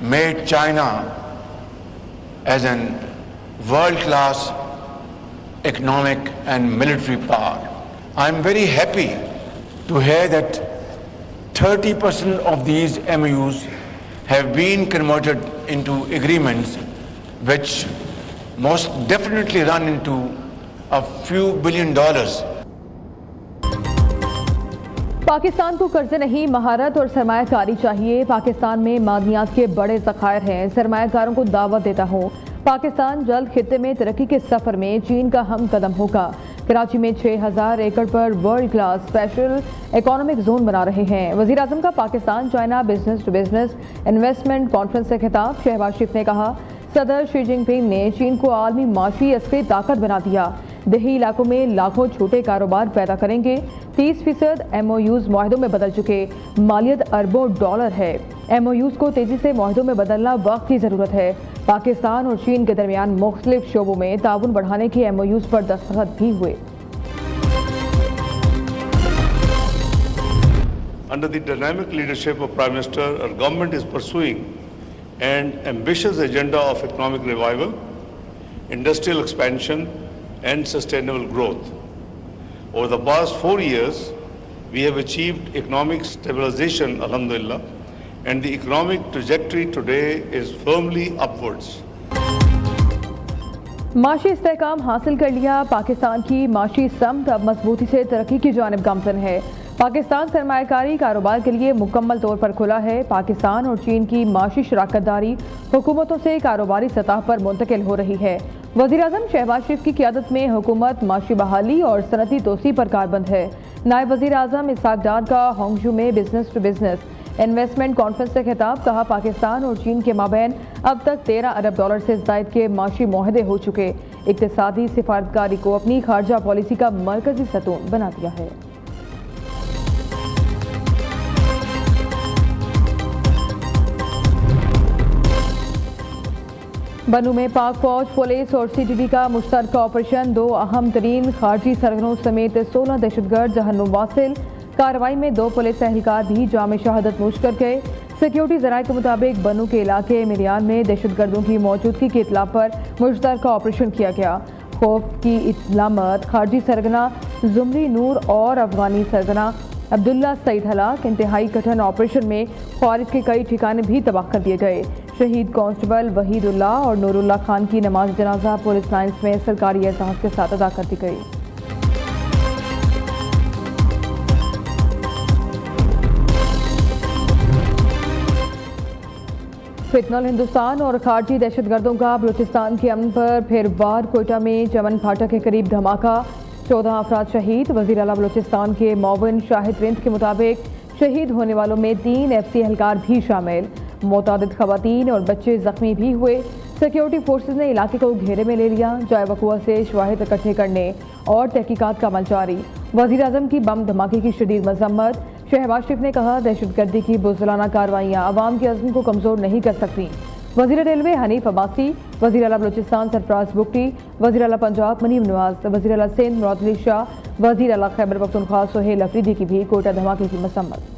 made China as an world-class economic and military power. I am very happy to hear that 30% of these MOUs have been converted into agreements which most definitely run into a few $billion. Pakistan को कर्जे नहीं, महारत और सरमायाकारी चाहिए। पाकिस्तान में मादनियात के बड़े ज़खायर हैं। सरमायाकारों को दावत देता हूँ, पाकिस्तान जल्द खित्ते में तरक्की के सफ़र में चीन का हम कदम होगा। कराची में 6000 एकड़ पर world class special economic zone बना रहे हैं। वज़ीर आज़म का Pakistan China business to business investment conference से खिताब। शहबाज शरीफ ने कहा, सदर शी जिनपिंग ने चीन को आलमी माशी अस्करी ताकत बना दिया। देही इलाकों में लाखों छोटे कारोबार पैदा करेंगे। 30% MOUs मुआहदों में बदल चुके, मालियत अरबों डॉलर है। MOUs को तेजी से मुआहदों में बदलना वक्त की ज़रूरत है। पाकिस्तान और चीन के दरमियान मुख्तलिफ शोबों में ताउन बढ़ाने के MOUs पर दस्तखत भी हुए। Under the dynamic leadership of Prime Minister, our government is pursuing an ambitious agenda of economic revival, industrial expansion and sustainable growth. Over the past 4 years, we have achieved economic stabilization, alhamdulillah, and the economic trajectory today is firmly upwards. माशी इस्तेहकाम हासिल कर लिया। पाकिस्तान की माशी समत अब मजबूती से तरक्की की जानिब गामजन है। पाकिस्तान सरमायाकारी कारोबार के लिए मुकम्मल तौर पर खुला है। पाकिस्तान और चीन की माशी शराकतदारी हुकूमतों से कारोबारी सतह पर मुंतकिल हो रही है। वज़ीर आज़म शहबाज शरीफ की क़ियादत में हुकूमत माशी बहाली और सनती तोसी पर कारबंद है। नायब वज़ीर आज़म इसहाक डार का होंगजू में business to business investment conference से खिताब। कहा, पाकिस्तान और चीन के माबैन अब तक 13 अरब डॉलर से ज़ायद के माशी मुआहदे हो चुके। इक़्तिसादी सिफारतकारी को अपनी खारजा पॉलिसी का मरकजी सतून बना दिया है। बनू में पाक फौज, पुलिस और CTD का मुश्तरका ऑपरेशन। 2 अहम तरीन खारजी सरगनों समेत 16 दहशतगर्द जहन्नुम वासिल। कार्रवाई में 2 पुलिस एहलकार भी जाम शहादत नोश कर गए। सिक्योरिटी ज़राए के मुताबिक बनू के इलाके मिरियान में दहशतगर्दों की मौजूदगी की इत्तला पर मुश्तरका ऑपरेशन किया गया। खौफ की इतलामत खारजी सरगना जुमरी नूर और अफगानी सरगना अब्दुल्ला सईद हलाक। इंतहाई कठिन ऑपरेशन में खारिज के कई ठिकाने भी तबाह कर दिए गए। शहीद कांस्टेबल वहीदुल्ला और नूरुल्लाह खान की नमाज जनाजा पुलिस लाइन्स में सरकारी एहसास के साथ अदा कर दी गई। फितनल हिंदुस्तान और खारजी दहशतगर्दों का बलूचिस्तान के अमन पर फिर वार। कोयटा में चमन फाटक के करीब धमाका, 14 अफराद शहीद। वज़ीर आला बलूचिस्तान के मोविन शाहिद रिंद के मुताबिक शहीद होने वालों में 3 FC एहलकार भी शामिल। मुतादिद खवातीन और बच्चे जख्मी भी हुए। सिक्योरिटी फोर्सेज ने इलाके को घेरे में ले लिया। जाए वक़ुआ से शवाहिद इकट्ठे करने और तहकीकात का अमल जारी। वज़ीर आज़म की बम धमाके की शदीद मजम्मत। शहबाज शरीफ ने कहा, दहशतगर्दी की बुज़दिलाना कार्रवाइयाँ अवाम के अज़्म को कमज़ोर नहीं कर सकती। वज़ीर रेलवे हनीफ अब्बासी, वज़ीर आला बलूचिस्तान सरफराज बुगटी, वज़ीर आला पंजाब मनीम नवाज, वज़ीर आला सिंध मुराद अली शाह, वज़ीर आला खैबर पख्तूनख्वा सुहेल अफरीदी की भी कोयटा धमाके की मसम्मत।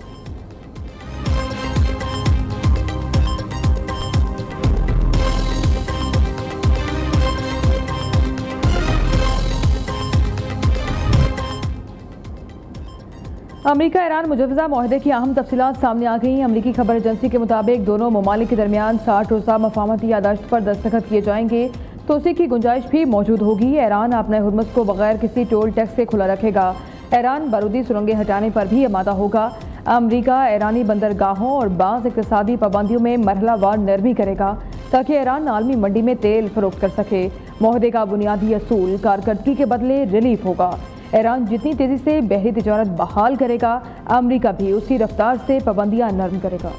अमरीका ईरान मुजवजा मुआहदे की अहम तफसीलात सामने आ गई। अमरीकी खबर एजेंसी के मुताबिक दोनों ममालिक के दरमियान 60 रोज़ा मफाहमती यादाश्त पर दस्तखत किए जाएंगे। तोसी की गुंजाइश भी मौजूद होगी। ईरान अपने हुर्मुज़ को बगैर किसी टोल टैक्स के खुला रखेगा। ईरान बारूदी सुरंगें हटाने पर भी आमादा होगा। अमरीका ईरानी बंदरगाहों और बाज़ इक़्तिसादी पाबंदियों में मरहलावार नरमी करेगा ताकि ईरान आलमी मंडी में तेल फरोख्त कर सके। मुआहदे का बुनियादी असूल कारकर्दगी के बदले रिलीफ होगा। ईरान जितनी तेजी से बहरी तिजारत बहाल करेगा, अमरीका भी उसी रफ्तार से पाबंदियां नरम करेगा।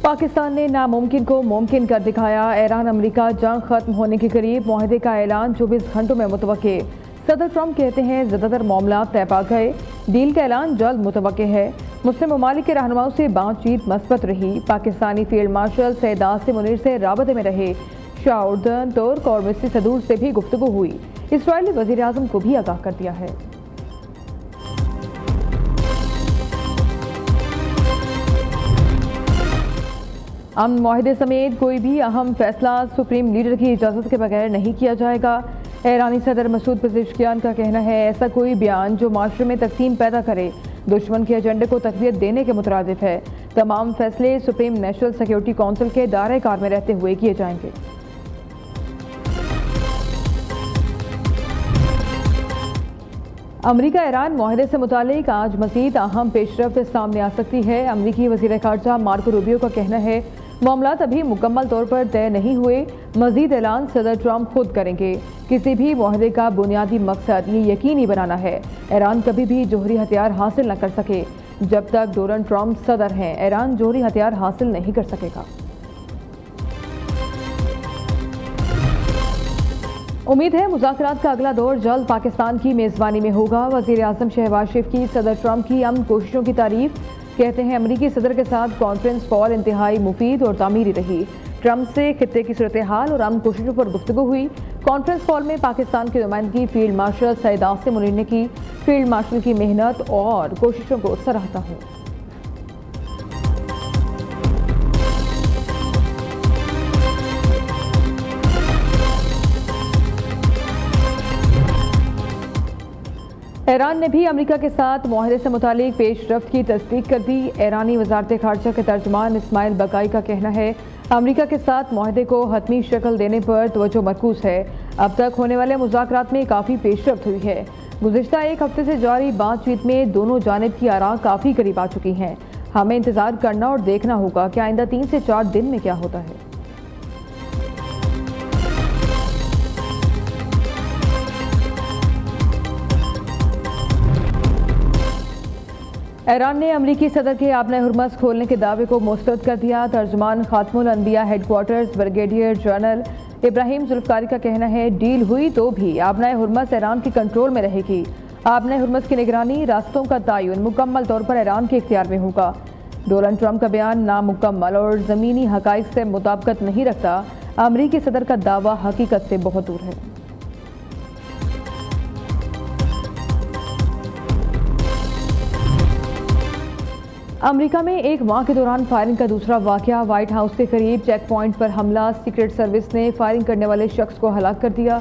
पाकिस्तान ने नामुमकिन को मुमकिन कर दिखाया। ईरान अमरीका जंग खत्म होने के करीब। मुआहदे का ऐलान 24 घंटों में मुतवक्के। सदर ट्रंप कहते हैं ज़्यादातर मामला तय पा गए, डील का ऐलान जल्द मुतवक्के है। मुस्लिम ममालिक के रहनुमाओं से बातचीत मस्बत रही। पाकिस्तानी फील्ड मार्शल सैयद आसिम मुनीर से राबते में रहे। शाह उर्दन, तुर्क और मिस्री सदूर से भी गुफ्तगू हुई। इस्राएली वज़ीर आज़म को भी आगाह कर दिया है। अमन माहिदे समेत कोई भी अहम फैसला सुप्रीम लीडर की इजाज़त के बगैर नहीं किया जाएगा। ईरानी सदर मसूद पेज़ेश्कियान का कहना है, ऐसा कोई बयान जो माशरे में तकसीम पैदा करे दुश्मन के एजेंडे को तक़वियत देने के मुतरादिफ है। तमाम फैसले सुप्रीम नेशनल सिक्योरिटी काउंसिल के दायरे कार में रहते हुए किए जाएंगे। अमरीका ईरान माहिदे से मुतालिक आज मज़ीद अहम पेशरफ्त सामने आ सकती है। अमरीकी वज़ीर ख़ारजा मार्को रूबियो का कहना है, मामलात अभी मुकम्मल तौर पर तय नहीं हुए, मज़ीद ऐलान सदर ट्रंप खुद करेंगे। किसी भी माहिदे का बुनियादी मकसद ये यकीनी बनाना है ईरान कभी भी जोहरी हथियार हासिल न कर सके। जब तक डोनाल्ड ट्रंप सदर हैं, ईरान जोहरी हथियार हासिल नहीं कर सकेगा। उम्मीद है मुज़ाकरात का अगला दौर जल्द पाकिस्तान की मेज़बानी में होगा। वज़ीर आज़म शहबाज शरीफ की सदर ट्रंप की अमन कोशिशों की तारीफ, कहते हैं अमरीकी सदर के साथ कॉन्फ्रेंस कॉल इंतहाई मुफीद और तामीरी रही। ट्रंप से खित्ते की सूरत हाल और अमन कोशिशों पर गुफ्तगू हुई। कॉन्फ्रेंस कॉल में पाकिस्तान की नुमाइंदगी फील्ड मार्शल सईद आसिम मुनीर ने की। फील्ड मार्शल की मेहनत और कोशिशों को सराहता हूँ। ईरान ने भी अमेरिका के साथ मुआहदे से मुतालिक पेशरफ्त की तस्दीक कर दी। ईरानी वज़ारत ख़ारजा के तर्जुमान इस्माइल बकाई का कहना है, अमेरिका के साथ मुआहदे को हतमी शक्ल देने पर तवज्जो मरकूज़ है। अब तक होने वाले मुज़ाकरात में काफ़ी पेशरफ्त हुई है। गुज़िश्ता एक हफ्ते से जारी बातचीत में दोनों जानिब की आरा काफ़ी करीब आ चुकी हैं। हमें इंतज़ार करना और देखना होगा कि आइंदा 3 से 4 दिन में क्या होता है। ईरान ने अमरीकी सदर के आबना हुर्मस खोलने के दावे को मुस्तरद कर दिया। तर्जुमान खातमुल अनबिया हेडक्वार्टर्स ब्रिगेडियर जनरल इब्राहिम जुल्फकारी का कहना है, डील हुई तो भी आबना हुर्मस ईरान के कंट्रोल में रहेगी। आबना हुर्मस की निगरानी, रास्तों का तयन मुकम्मल तौर पर ईरान के इख्तियार में होगा। डोनाल्ड ट्रंप का बयान नामुकम्मल और ज़मीनी हक़ाइक़ से मुताबिकत नहीं रखता। अमरीकी सदर का दावा हकीकत से बहुत दूर है। अमेरिका में एक माह के दौरान फायरिंग का दूसरा वाकया। व्हाइट हाउस के करीब चेक पॉइंट पर हमला, सीक्रेट सर्विस ने फायरिंग करने वाले शख्स को हलाक कर दिया।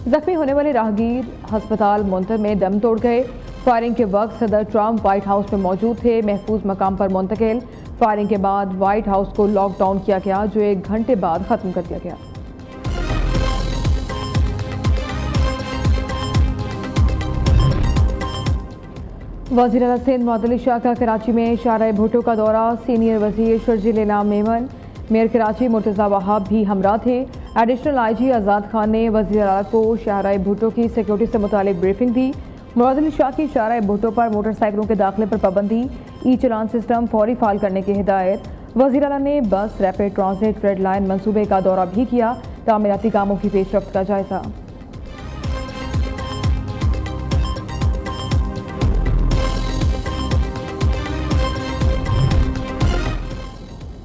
जख्मी होने वाले राहगीर अस्पताल मुंतर में दम तोड़ गए। फायरिंग के वक्त सदर ट्रंप व्हाइट हाउस में मौजूद थे, महफूज मकाम पर मुंतकिल। फायरिंग के बाद व्हाइट हाउस को लॉकडाउन किया गया, जो 1 घंटे बाद खत्म कर दिया गया। वज़ीर आला सिंध मुअत्तल शाह का कराची में शाहराह भुट्टो का दौरा। सीनियर वज़ीर शर्जील इनाम मेमन, मेयर कराची मुर्तज़ा वहाब भी हमरा थे। एडिशनल IG आज़ाद खान ने वज़ीर आला को शाहराह भुट्टो की सिक्योरिटी से मुतालिक ब्रीफिंग दी। मुअत्तल शाह की शाहराह भुट्टो पर मोटरसाइकिलों के दाखिले पर पाबंदी, ई-चलान सिस्टम फौरी फाल करने की हिदायत। वज़ीर आला ने बस रैपिड ट्रांजिट रेड लाइन मनसूबे का दौरा भी किया। तामीराती कामों की पेशरफ्त का जायजा।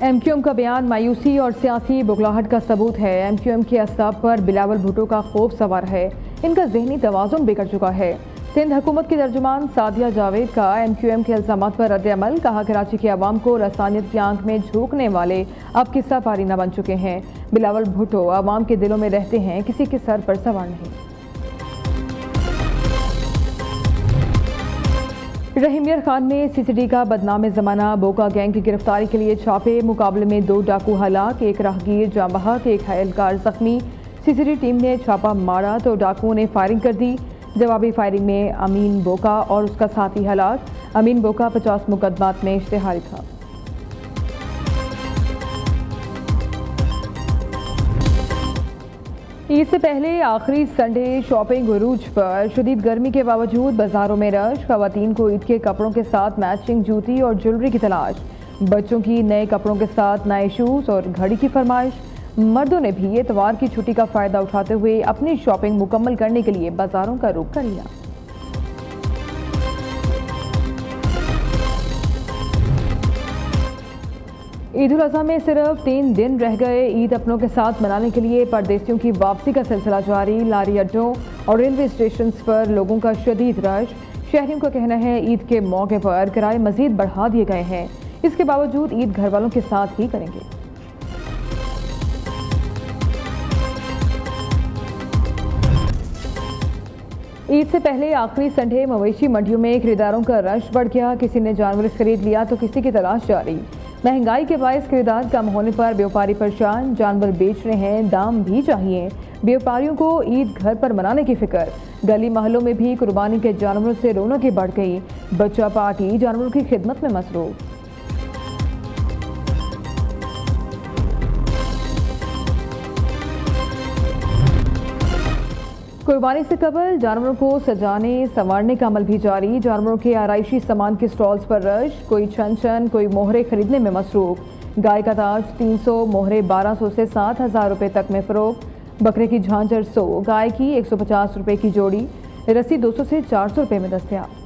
MQM का बयान मायूसी और सियासी बुगलाहट का सबूत है। MQM के असाब पर बिलावल भुट्टो का खौफ सवार है। इनका जहनी तवाज़ुन बिगड़ चुका है। सिंध हुकूमत की तर्जुमान सादिया जावेद का MQM के इल्ज़ामात पर रद्द अमल, कहा कराची के अवाम को रसानियत की आंख में झोंकने वाले अब किस्सा पारी न बन चुके हैं। बिलावल भुट्टो अवाम के दिलों में रहते हैं, किसी के सर पर सवार नहीं। रहीमियर खान ने CCD का बदनाम ज़माना बोका गैंग की गिरफ्तारी के लिए छापे। मुकाबले में 2 डाकू हलाक, 1 राहगीर जाँ बहक, 1 एहलकार जख्मी। CCD टीम ने छापा मारा तो डाकुओं ने फायरिंग कर दी। जवाबी फायरिंग में अमीन बोका और उसका साथी हलाक। अमीन बोका 50 मुकदमात में इश्तिहारी था। ईद से पहले आखिरी संडे शॉपिंग उरूज पर। शदीद गर्मी के बावजूद बाजारों में रश। खवातीन को ईद के कपड़ों के साथ मैचिंग जूती और ज्वेलरी की तलाश। बच्चों की नए कपड़ों के साथ नए शूज़ और घड़ी की फरमाइश। मर्दों ने भी इतवार की छुट्टी का फ़ायदा उठाते हुए अपनी शॉपिंग मुकम्मल करने के लिए बाजारों का रुख कर लिया। ईद उल अजहा में सिर्फ 3 दिन रह गए। ईद अपनों के साथ मनाने के लिए परदेसियों की वापसी का सिलसिला जारी। लारी अड्डों और रेलवे स्टेशन पर लोगों का शदीद रश। शहरियों का कहना है ईद के मौके पर किराए मजीद बढ़ा दिए गए हैं। इसके बावजूद ईद घर वालों के साथ ही करेंगे। ईद से पहले आखिरी संडे मवेशी मंडियों में खरीदारों का रश बढ़ गया। किसी ने जानवर खरीद लिया तो किसी की तलाश जारी। महंगाई के बायस खरीदार कम होने पर व्यापारी परेशान। जानवर बेच रहे हैं, दाम भी चाहिए। व्यापारियों को ईद घर पर मनाने की फिक्र। गली मोहल्लों में भी कुर्बानी के जानवरों से रौनकें बढ़ गई। बच्चा पार्टी जानवरों की खिदमत में मसरूफ। कुर्बानी से कबल जानवरों को सजाने संवारने का अमल भी जारी। जानवरों के आराइशी सामान के स्टॉल्स पर रश। कोई छन कोई मोहरे खरीदने में मसरूफ। गाय का ताज 300, मोहरे 1200 से 7000 रुपये तक में फरोख्त। बकरे की झांझर 100, गाय की 150 रुपये की जोड़ी। रस्सी 200 से 400 रुपये में दस्तयाब।